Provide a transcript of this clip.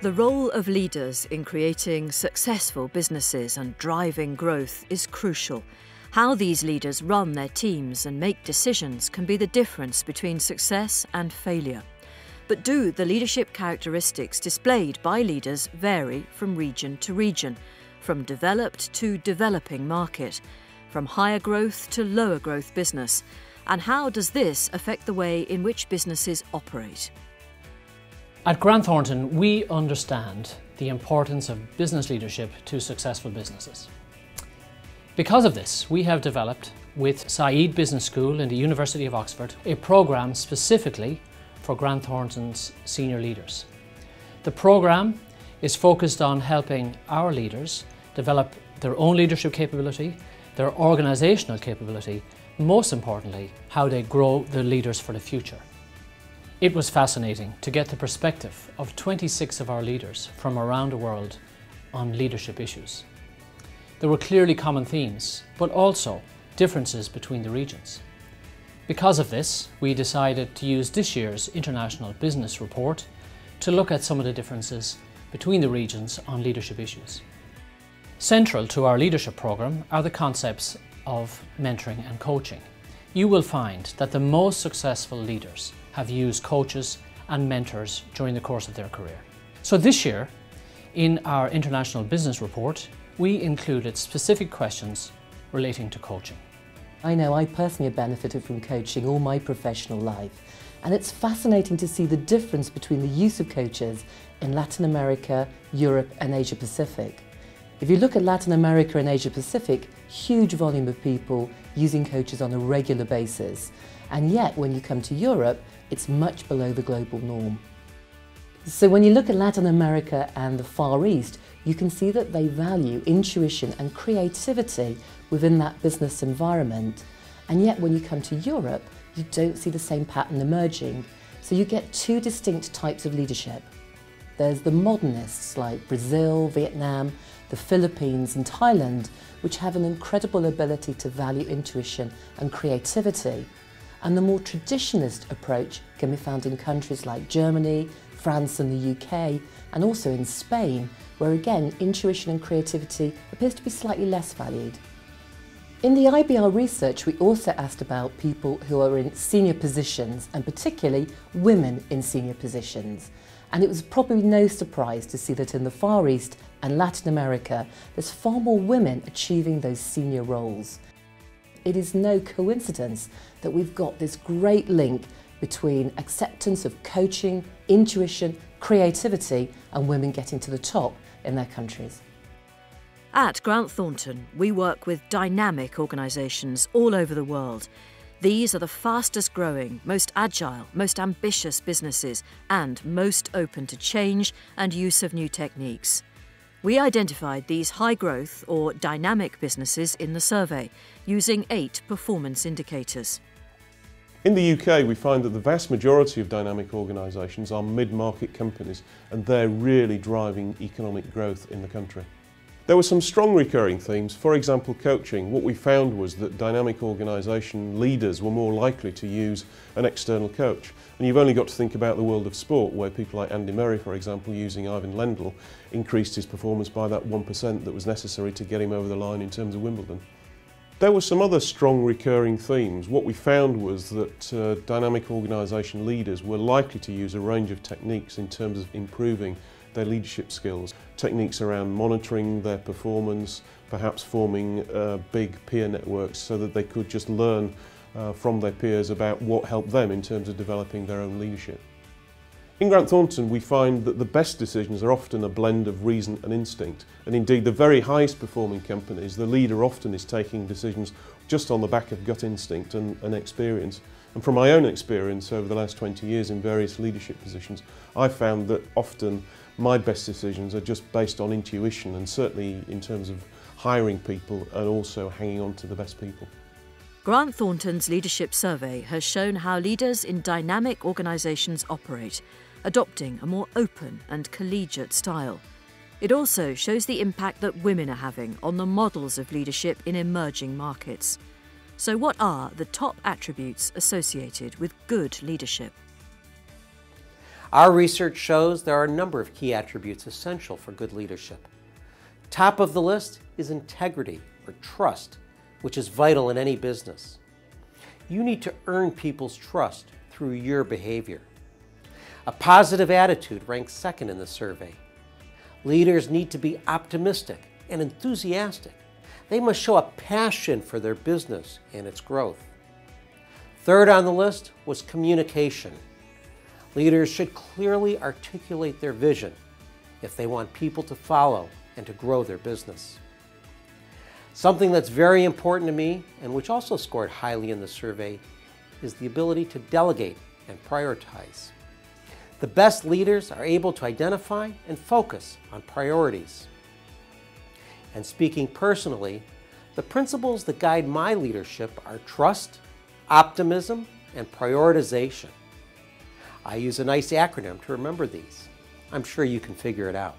The role of leaders in creating successful businesses and driving growth is crucial. How these leaders run their teams and make decisions can be the difference between success and failure. But do the leadership characteristics displayed by leaders vary from region to region, from developed to developing market, from higher growth to lower growth business? And how does this affect the way in which businesses operate? At Grant Thornton, we understand the importance of business leadership to successful businesses. Because of this, we have developed with Said Business School in the University of Oxford a programme specifically for Grant Thornton's senior leaders. The programme is focused on helping our leaders develop their own leadership capability, their organisational capability, most importantly, how they grow their leaders for the future. It was fascinating to get the perspective of 26 of our leaders from around the world on leadership issues. There were clearly common themes, but also differences between the regions. Because of this, we decided to use this year's International Business Report to look at some of the differences between the regions on leadership issues. Central to our leadership programme are the concepts of mentoring and coaching. You will find that the most successful leaders have used coaches and mentors during the course of their career. So this year, in our International Business Report, we included specific questions relating to coaching. I know I personally have benefited from coaching all my professional life, and it's fascinating to see the difference between the use of coaches in Latin America, Europe and Asia Pacific. If you look at Latin America and Asia Pacific, huge volume of people using coaches on a regular basis. And yet, when you come to Europe, it's much below the global norm. So when you look at Latin America and the Far East, you can see that they value intuition and creativity within that business environment. And yet, when you come to Europe, you don't see the same pattern emerging. So you get two distinct types of leadership. There's the modernists like Brazil, Vietnam, the Philippines and Thailand, which have an incredible ability to value intuition and creativity. And the more traditionalist approach can be found in countries like Germany, France and the UK, and also in Spain, where again intuition and creativity appears to be slightly less valued. In the IBR research, we also asked about people who are in senior positions, and particularly women in senior positions. And it was probably no surprise to see that in the Far East and Latin America, there's far more women achieving those senior roles. It is no coincidence that we've got this great link between acceptance of coaching, intuition, creativity and women getting to the top in their countries. At Grant Thornton, we work with dynamic organisations all over the world. These are the fastest growing, most agile, most ambitious businesses and most open to change and use of new techniques. We identified these high growth or dynamic businesses in the survey using 8 performance indicators. In the UK, we find that the vast majority of dynamic organisations are mid-market companies, and they're really driving economic growth in the country. There were some strong recurring themes. For example, coaching. What we found was that dynamic organisation leaders were more likely to use an external coach. And you've only got to think about the world of sport, where people like Andy Murray, for example, using Ivan Lendl, increased his performance by that 1% that was necessary to get him over the line in terms of Wimbledon. There were some other strong recurring themes. What we found was that dynamic organisation leaders were likely to use a range of techniques in terms of improving their leadership skills. Techniques around monitoring their performance, perhaps forming big peer networks so that they could just learn from their peers about what helped them in terms of developing their own leadership. In Grant Thornton, we find that the best decisions are often a blend of reason and instinct. And indeed, the very highest performing companies, the leader often is taking decisions just on the back of gut instinct and experience. And from my own experience over the last 20 years in various leadership positions, I've found that often my best decisions are just based on intuition, and certainly in terms of hiring people and also hanging on to the best people. Grant Thornton's leadership survey has shown how leaders in dynamic organisations operate, adopting a more open and collegiate style. It also shows the impact that women are having on the models of leadership in emerging markets. So what are the top attributes associated with good leadership? Our research shows there are a number of key attributes essential for good leadership. Top of the list is integrity or trust, which is vital in any business. You need to earn people's trust through your behavior. A positive attitude ranks second in the survey. Leaders need to be optimistic and enthusiastic. They must show a passion for their business and its growth. Third on the list was communication. Leaders should clearly articulate their vision if they want people to follow and to grow their business. Something that's very important to me, and which also scored highly in the survey, is the ability to delegate and prioritize. The best leaders are able to identify and focus on priorities. And speaking personally, the principles that guide my leadership are trust, optimism, and prioritization. I use a nice acronym to remember these. I'm sure you can figure it out.